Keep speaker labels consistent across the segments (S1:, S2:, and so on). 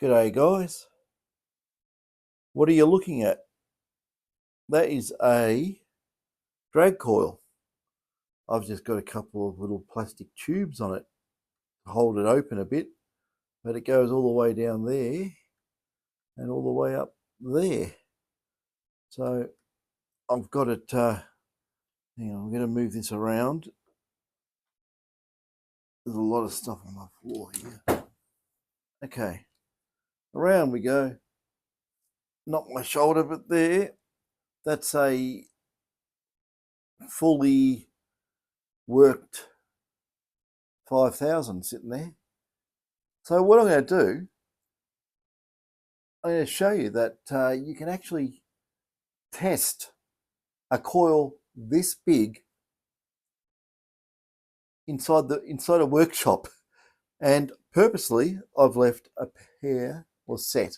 S1: G'day guys, what are you looking at? That is a drag coil. I've just got a couple of little plastic tubes on it to hold it open a bit, but it goes all the way down there and all the way up there. So I've got it, hang on, I'm going to move this around. There's a lot of stuff on my floor here. Okay, around we go. Not my shoulder, but there. That's a fully worked 5000 sitting there. So what I'm going to do, I'm going to show you that you can actually test a coil this big inside a workshop, and purposely I've left a pair or set,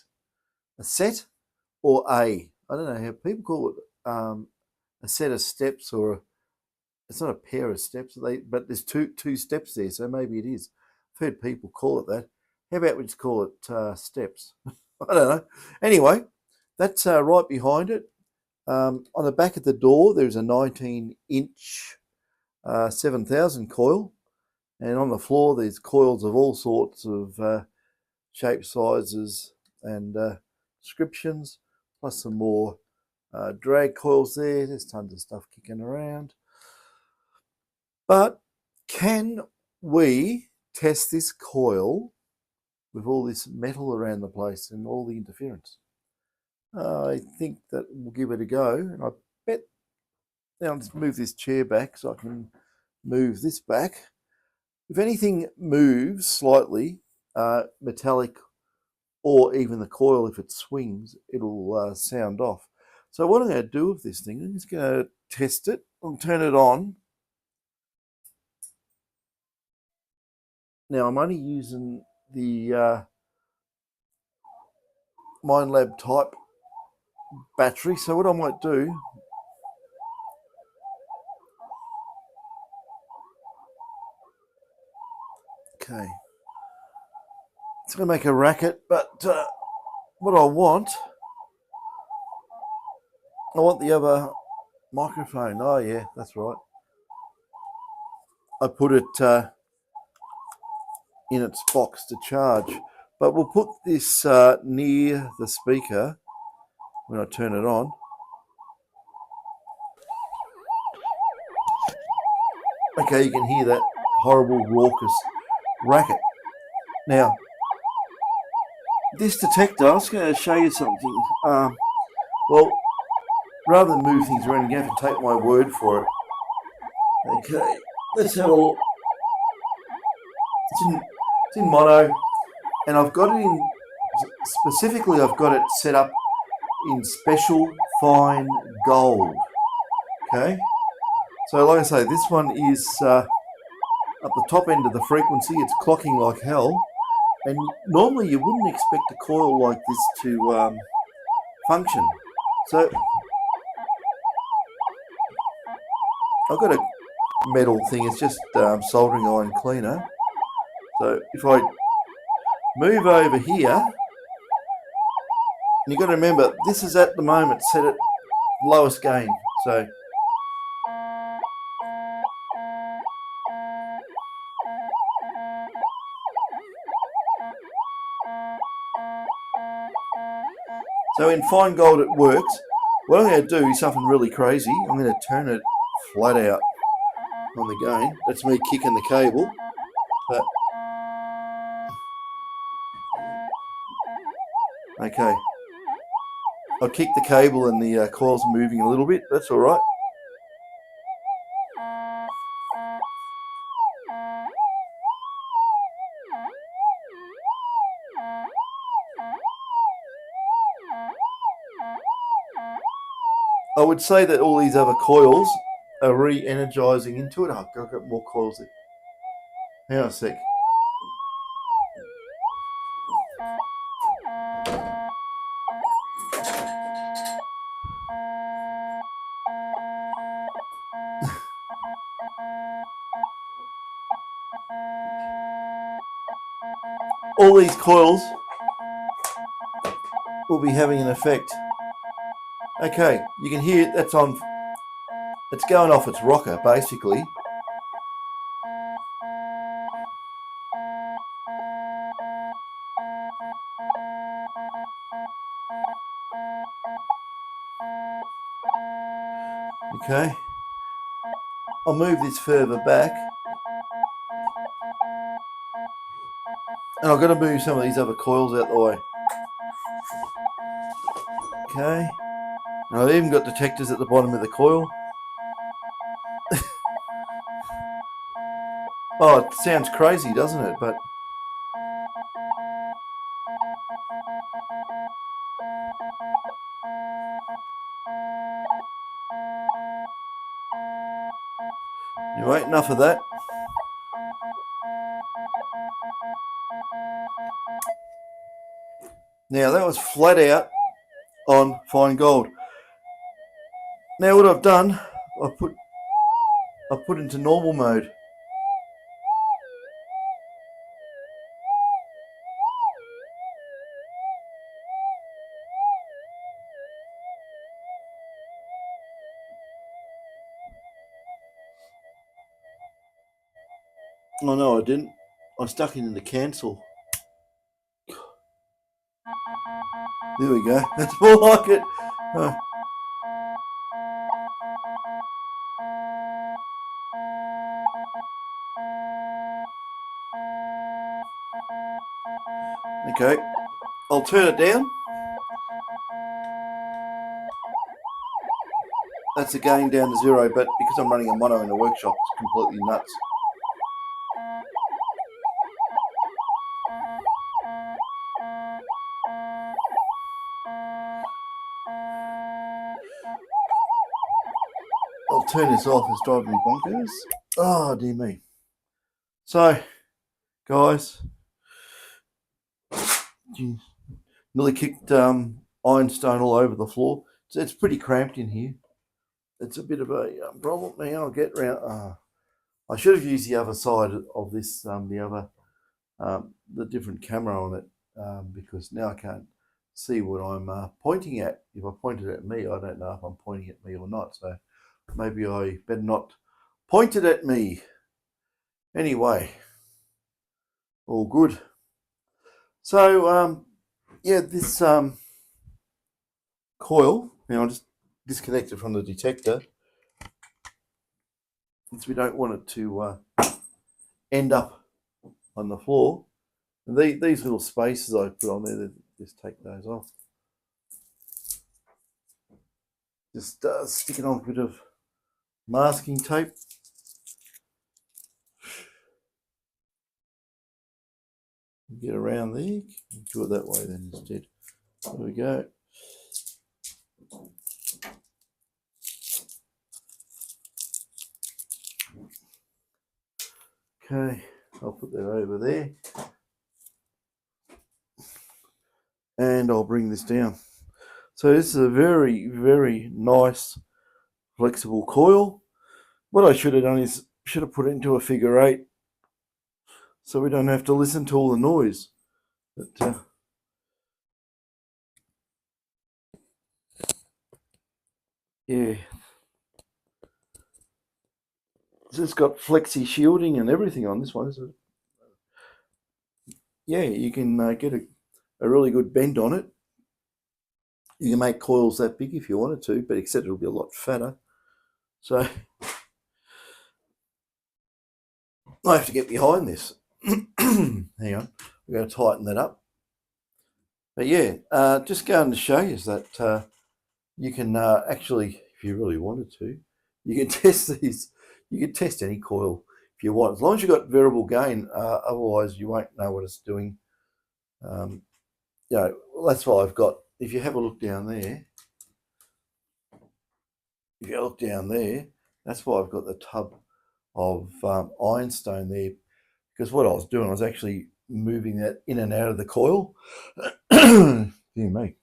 S1: or I don't know how people call it, a set of steps, or it's not a pair of steps, but there's two steps there, so maybe it is. I've heard people call it that. How about we just call it steps? I don't know. Anyway, that's right behind it. On the back of the door, there's a 19-inch 7000 coil, and on the floor, there's coils of all sorts of shapes, sizes, and descriptions, plus some more drag coils there. There's tons of stuff kicking around. But can we test this coil with all this metal around the place and all the interference? I think that we'll give it a go, and I bet. Now let's move this chair back so I can move this back. If anything moves slightly, metallic, or even the coil, if it swings, it'll sound off. So what I'm going to do with this thing, I'm just going to test it. I'll turn it on. Now I'm only using the MindLab type battery, so what I might do, okay, it's going to make a racket, but what I want the other microphone. Oh yeah, that's right. I put it in its box to charge, but we'll put this near the speaker when I turn it on. Okay, you can hear that horrible raucous racket. Now, this detector, I was going to show you something. Well, rather than move things around, you're going to have to take my word for it. Okay, let's have a look. It's in mono, and I've got it in, specifically I've got it set up in special fine gold. Okay, so like I say, this one is at the top end of the frequency. It's clocking like hell, and normally you wouldn't expect a coil like this to function. So I've got a metal thing, it's just soldering iron cleaner. So if I move over here, and you've got to remember, this is at the moment set at lowest gain. So in fine gold it works. What I'm going to do is something really crazy. I'm going to turn it flat out on the gain. That's me kicking the cable. But okay, I'll kick the cable and the coil's moving a little bit. That's all right. I would say that all these other coils are re-energizing into it. Oh, I've got more coils there. Hang on a sec. All these coils will be having an effect. Okay, you can hear that's on, it's going off its rocker basically. Okay, I'll move this further back, and I've got to move some of these other coils out the way. Okay, and I've even got detectors at the bottom of the coil. Oh, it sounds crazy, doesn't it? But anyway, enough of that. Now that was flat out on fine gold. Now what I've done, I've put into normal mode. Oh no, I didn't. I stuck it in the cancel. There we go. That's more like it. Okay, I'll turn it down. That's the gain down to 0, but because I'm running a mono in the workshop, it's completely nuts. I'll turn this off, it's driving me bonkers. Oh, dear me. So, guys, nearly kicked ironstone all over the floor. So it's pretty cramped in here. It's a bit of a problem now. I'll get round. I should have used the other side of this, the different camera on it, because now I can't see what I'm pointing at. If I pointed at me, I don't know if I'm pointing at me or not. So maybe I better not point it at me. Anyway, all good. So yeah, this coil. Now I'll just disconnect it from the detector, since we don't want it to end up on the floor. And these little spaces I put on there, just take those off. Just stick it on a bit of masking tape. Get around there. Do it that way then instead. There we go. Okay, I'll put that over there. And I'll bring this down. So this is a very, very nice flexible coil. What I should have done is should have put it into a figure 8, so we don't have to listen to all the noise. But yeah, it's got flexi shielding and everything on this one. So yeah, you can get a really good bend on it. You can make coils that big if you wanted to, but except it'll be a lot fatter. So I have to get behind this. Hang on, we're going to tighten that up. But yeah, just going to show you that you can actually, if you really wanted to, you can test these. You can test any coil if you want, as long as you've got variable gain. Otherwise, you won't know what it's doing. You know, that's why I've got. If you have a look down there, that's why I've got the tub of ironstone there, because what I was doing, I was actually moving that in and out of the coil. Dear me.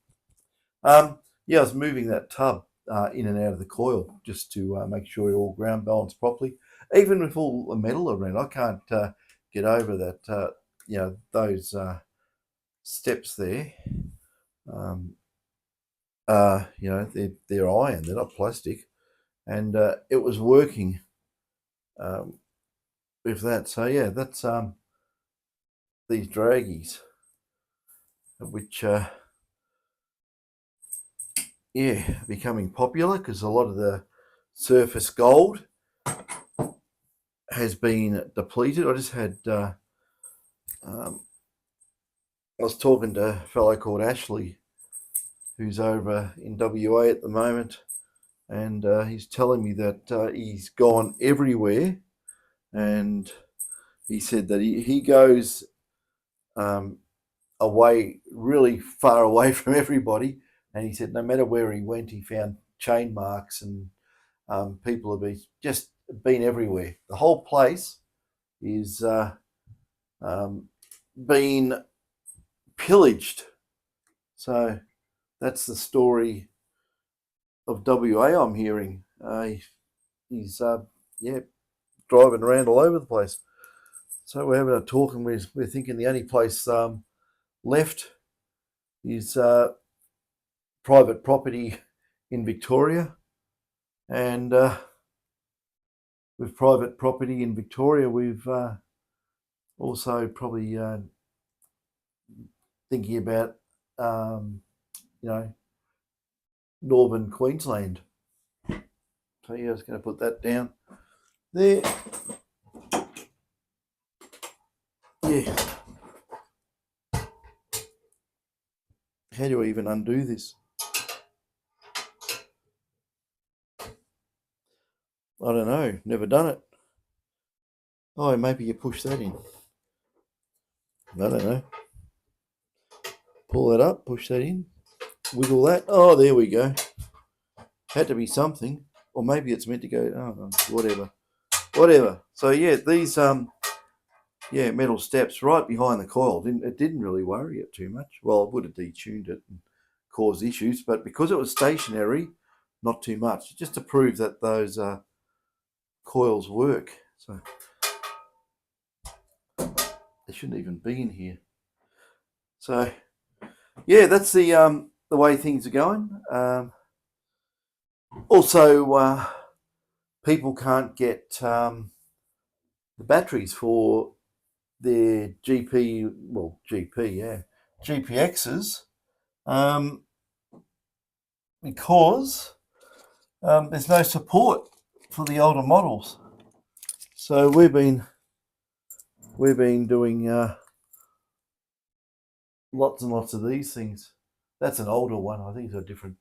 S1: Yeah, I was moving that tub in and out of the coil just to make sure it all ground balanced properly. Even with all the metal around, I can't get over that. You know, those steps there. You know, they're iron, they're not plastic, and it was working with that. So yeah, that's these draggies, which yeah, becoming popular because a lot of the surface gold has been depleted. I just had I was talking to a fellow called Ashley, who's over in WA at the moment, and he's telling me that he's gone everywhere, and he said that he goes away, really far away from everybody, and he said no matter where he went, he found chain marks, and people have just been everywhere. The whole place is been pillaged. So that's the story of WA I'm hearing. He's yeah, driving around all over the place. So we're having a talk, and we're thinking the only place left is private property in Victoria, and with private property in Victoria, we've also probably thinking about you know, northern Queensland. So yeah, I was going to put that down there. Yeah. How do I even undo this? I don't know. Never done it. Oh, maybe you push that in. I don't know. Pull that up, push that in, wiggle that. Oh, there we go. Had to be something. Or maybe it's meant to go, oh, whatever. Whatever. So yeah, these yeah, metal steps right behind the coil. It didn't really worry it too much. Well, it would have detuned it and caused issues, but because it was stationary, not too much. Just to prove that those coils work. So they shouldn't even be in here. So yeah, that's the way things are going. Also, people can't get the batteries for their GPXs, because there's no support for the older models. So we've been doing lots and lots of these things. That's an older one. I think it's a different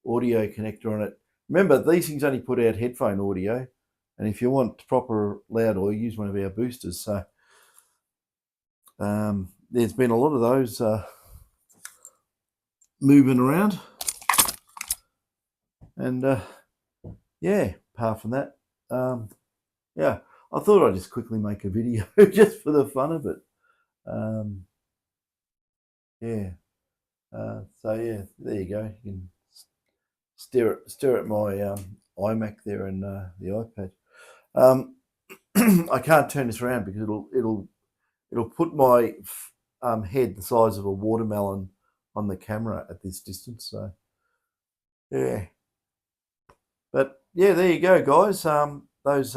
S1: audio connector on it. Remember, these things only put out headphone audio, and if you want proper loud audio, use one of our boosters. So there's been a lot of those moving around, and yeah, apart from that, yeah, I thought I'd just quickly make a video just for the fun of it. Yeah, so yeah, there you go. You can stare at my iMac there and the iPad. I can't turn this around because it'll put my head the size of a watermelon on the camera at this distance. So yeah, but yeah, there you go, guys. Those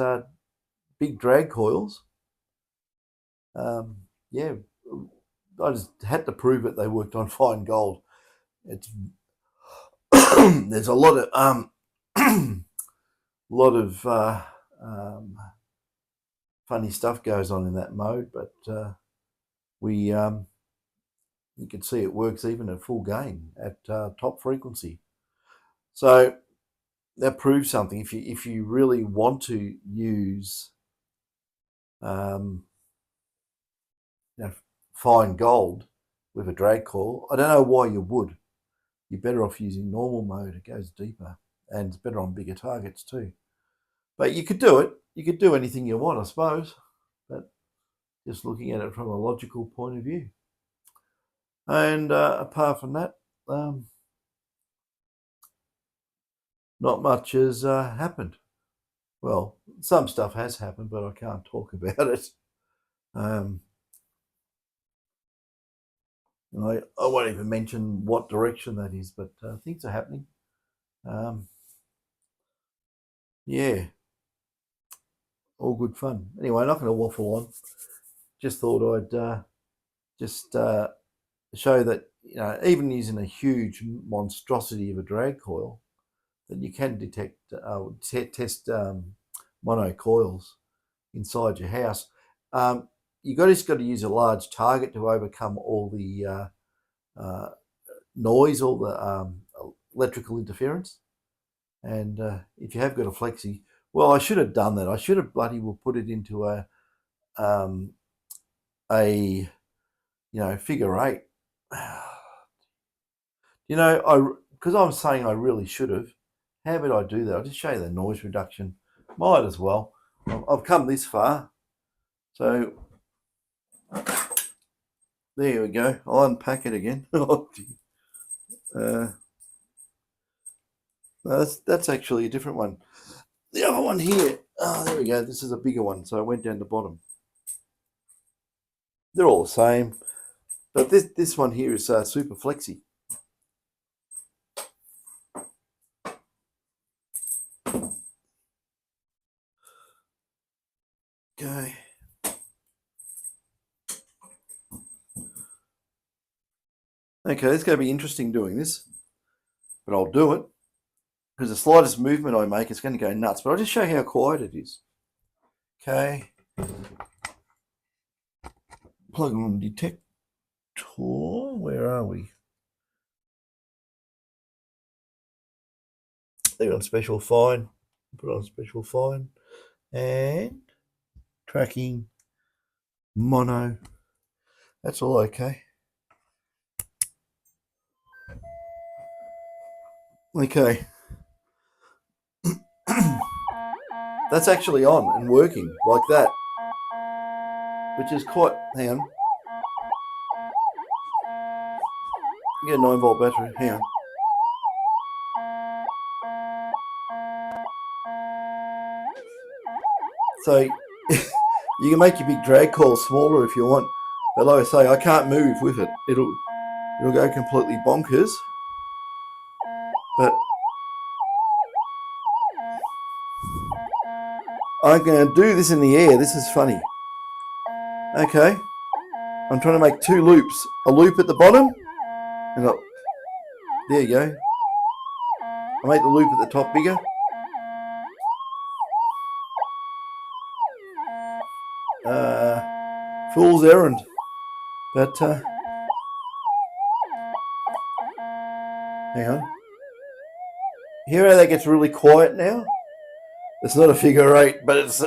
S1: big drag coils. Yeah, I just had to prove it. They worked on fine gold. It's there's a lot of lot of funny stuff goes on in that mode, but we you can see it works even at full gain at top frequency. So that proves something. If you really want to use you know, fine gold with a drag coil, I don't know why you would. You're better off using normal mode. It goes deeper and it's better on bigger targets too. But you could do it. You could do anything you want, I suppose. But just looking at it from a logical point of view. And apart from that, not much has happened. Well, some stuff has happened, but I can't talk about it. I won't even mention what direction that is, but things are happening. Yeah, all good fun. Anyway, not going to waffle on. Just thought I'd just show that even using a huge monstrosity of a drag coil, that you can detect test mono coils inside your house. You just got to use a large target to overcome all the noise, all the electrical interference. And if you have got a flexi, well, I should have done that. I should have bloody well put it into a figure eight. Because I'm saying I really should have. How would I do that? I'll just show you the noise reduction. Might as well. I've come this far. So there we go. I'll unpack it again. That's actually a different one. The other one here. Oh, there we go. This is a bigger one. So I went down the bottom. They're all the same. But this one here is super flexy. Okay. Okay, it's going to be interesting doing this, but I'll do it because the slightest movement I make is going to go nuts. But I'll just show you how quiet it is. Okay. Plug on detector. Where are we? They're on special fine. Put on special fine. And tracking mono. That's all okay. Okay. That's actually on and working like that, which is quite. Hang on. You get a 9-volt battery. Hang on. So you can make your big drag coil smaller if you want, but like I say, I can't move with it. It'll go completely bonkers. But I'm going to do this in the air. This is funny. Okay, I'm trying to make 2 loops. A loop at the bottom, and there you go. I make the loop at the top bigger. Fool's errand. But hang on. Hear how that gets really quiet now? It's not a figure eight, but it's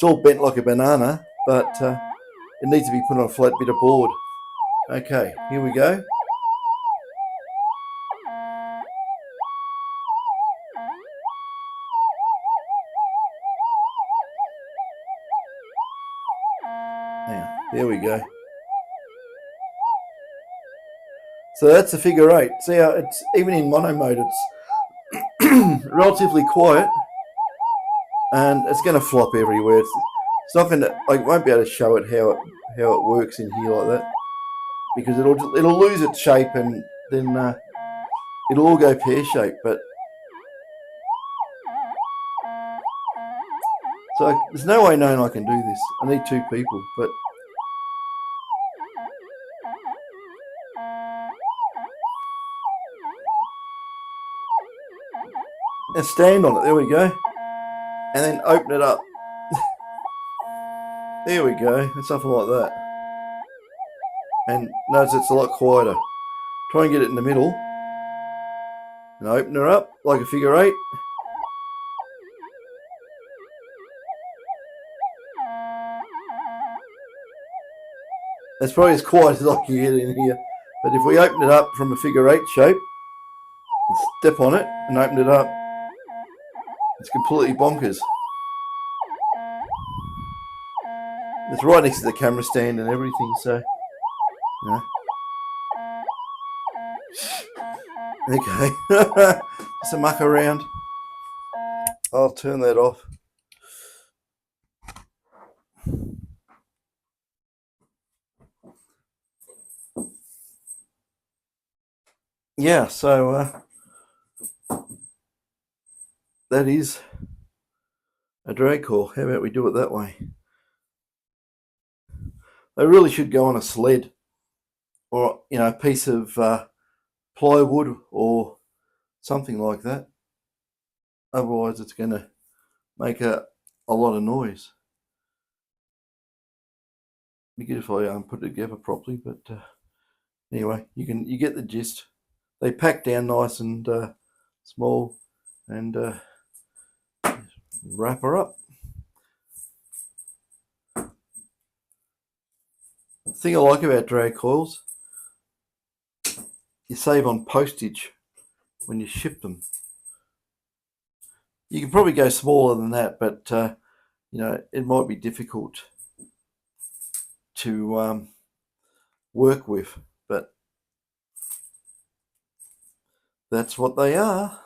S1: all bent like a banana. But it needs to be put on a flat bit of board. Okay, here we go. There we go. So that's a figure eight. See how it's even in mono mode, it's relatively quiet, and it's going to flop everywhere. It's not going to. I won't be able to show it how it works in here like that, because it'll lose its shape, and then it'll all go pear shaped. But so there's no way known I can do this. I need 2 people, but. Now stand on it, there we go. And then open it up. There we go, something like that. And notice it's a lot quieter. Try and get it in the middle. And open her up like a figure eight. That's probably as quiet as I can get in here. But if we open it up from a figure eight shape, step on it and open it up, it's completely bonkers. It's right next to the camera stand and everything, so Okay, just a muck around. I'll turn that off. yeah, so that is a drag coil. How about we do it that way? They really should go on a sled or a piece of plywood or something like that. Otherwise, it's going to make a lot of noise. Be good if I put it together properly, but anyway, you get the gist. They pack down nice and small, and wrap her up. The thing I like about drag coils, you save on postage when you ship them. You can probably go smaller than that, but it might be difficult to work with. But that's what they are.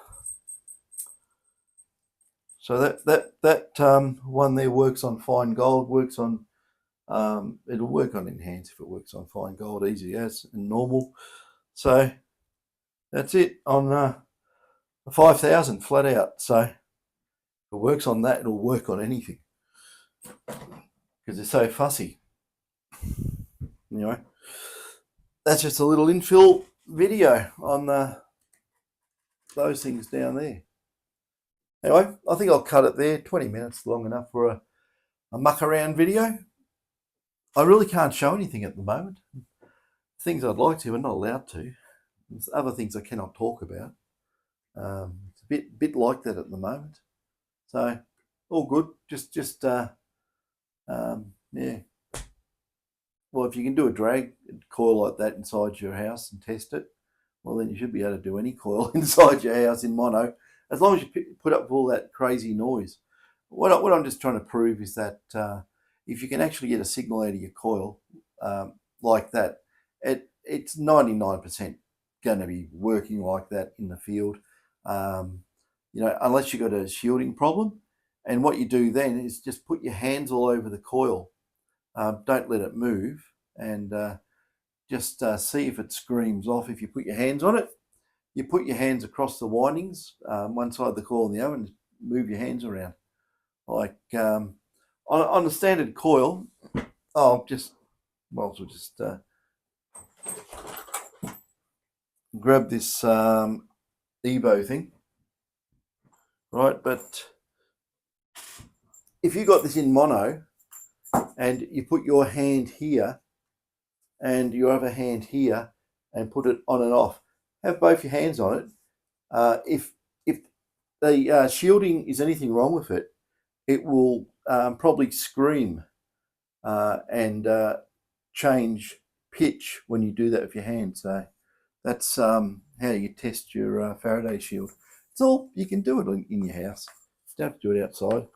S1: So that one there works on fine gold. Works on it'll work on enhance if it works on fine gold, easy as and normal. So that's it on 5,000 flat out. So if it works on that, it'll work on anything because they're so fussy. Anyway, that's just a little infill video on those things down there. Anyway, I think I'll cut it there. 20 minutes, long enough for a muck around video. I really can't show anything at the moment. Things I'd like to, but not allowed to. There's other things I cannot talk about. It's a bit like that at the moment. So all good. Just yeah. Well, if you can do a drag coil like that inside your house and test it, well, then you should be able to do any coil inside your house in mono, as long as you put up with all that crazy noise. What I'm just trying to prove is that if you can actually get a signal out of your coil like that, it's 99% going to be working like that in the field. Unless you've got a shielding problem. And what you do then is just put your hands all over the coil. Don't let it move, and just see if it screams off. If you put your hands on it, you put your hands across the windings, one side of the coil and the other, and move your hands around. Like on a standard coil, just grab this Evo thing, right? But if you got this in mono and you put your hand here and your other hand here and put it on and off, have both your hands on it. If the shielding is anything wrong with it, it will probably scream and change pitch when you do that with your hand. So that's how you test your Faraday shield. It's all, you can do it in your house. You don't have to do it outside.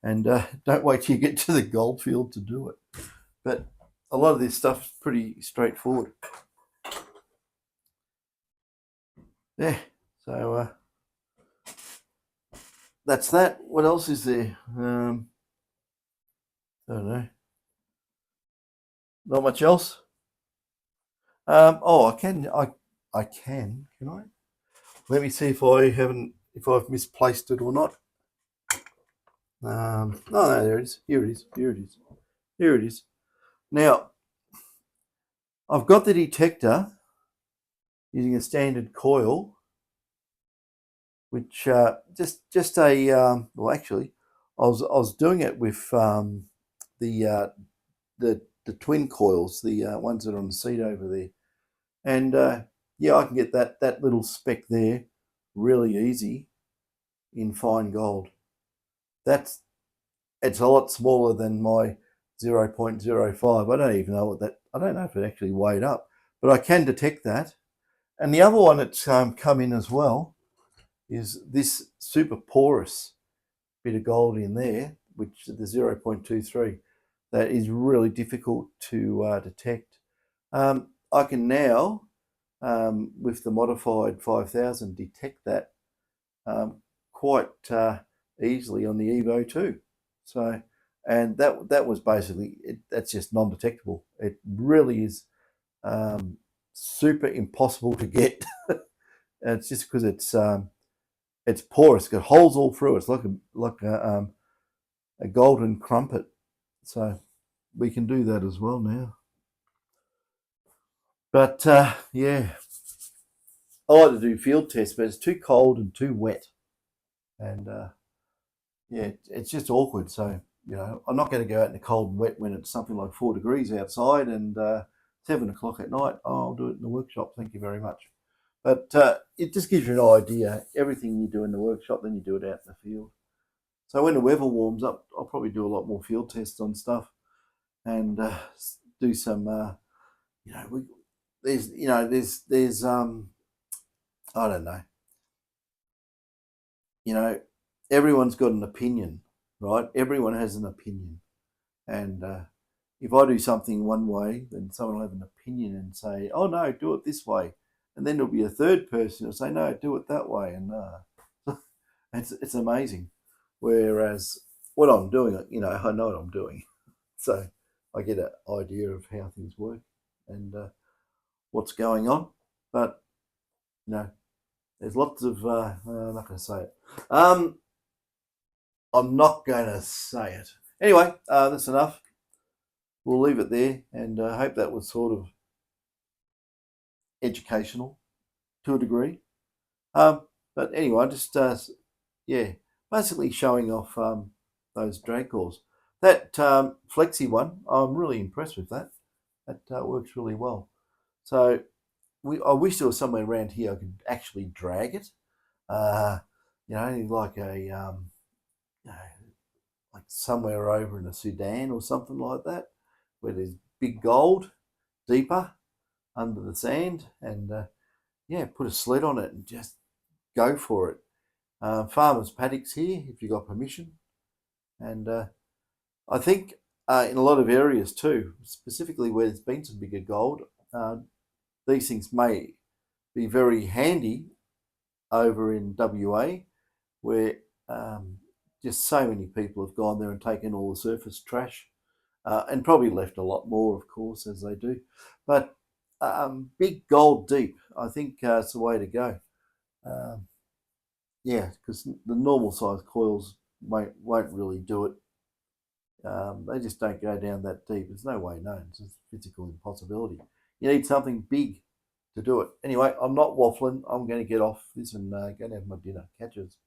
S1: And don't wait till you get to the goldfield to do it. But a lot of this stuff is pretty straightforward. Yeah, so that's that. What else is there? I don't know. Not much else. I can. Can I? Let me see if I've misplaced it or not. No, there it is. Here it is. Now, I've got the detector using a standard coil, which just a well, actually, I was doing it with the twin coils, the ones that are on the seat over there, and yeah, I can get that little spec there really easy in fine gold. It's a lot smaller than my 0.05. I don't even know I don't know if it actually weighed up, but I can detect that. And the other one that's come in as well is this super porous bit of gold in there, which is the 0.23. That is really difficult to detect. I can now, with the modified 5000, detect that quite easily on the Evo 2. So, and that was basically that's just non-detectable. It really is super impossible to get. And it's just because it's porous. It's got holes all through it. It's like a golden crumpet. So we can do that as well now. But yeah, I like to do field tests, but it's too cold and too wet, and yeah, it's just awkward. So I'm not going to go out in the cold and wet when it's something like 4 degrees outside and 7 o'clock at night. Oh, I'll do it in the workshop. Thank you very much. But it just gives you an idea. Everything you do in the workshop, then you do it out in the field. So when the weather warms up, I'll probably do a lot more field tests on stuff and do some. There's I don't know. Everyone's got an opinion, right? Everyone has an opinion, and if I do something one way, then someone will have an opinion and say, "Oh no, do it this way," and then there'll be a third person who'll say, "No, do it that way," and it's amazing. Whereas what I'm doing, I know what I'm doing, so I get an idea of how things work and what's going on. But there's lots of. I'm not going to say it. I'm not going to say it. Anyway, that's enough. We'll leave it there, and I hope that was sort of educational to a degree. But anyway, just basically showing off those drag coils. That flexi one, I'm really impressed with that. That works really well. So I wish there was somewhere around here I could actually drag it. Like like somewhere over in the Sudan or something like that, where there's big gold deeper under the sand, and put a sled on it and just go for it. Farmers' paddocks here, if you got permission, and I think in a lot of areas too, specifically where there's been some bigger gold, these things may be very handy over in WA, where just so many people have gone there and taken all the surface trash, and probably left a lot more, of course, as they do. But big gold deep, I think it's the way to go. Because the normal size coils won't really do it. They just don't go down that deep. There's no way known. It's a physical impossibility. You need something big to do it. Anyway, I'm not waffling. I'm going to get off this and go and have my dinner. Catches.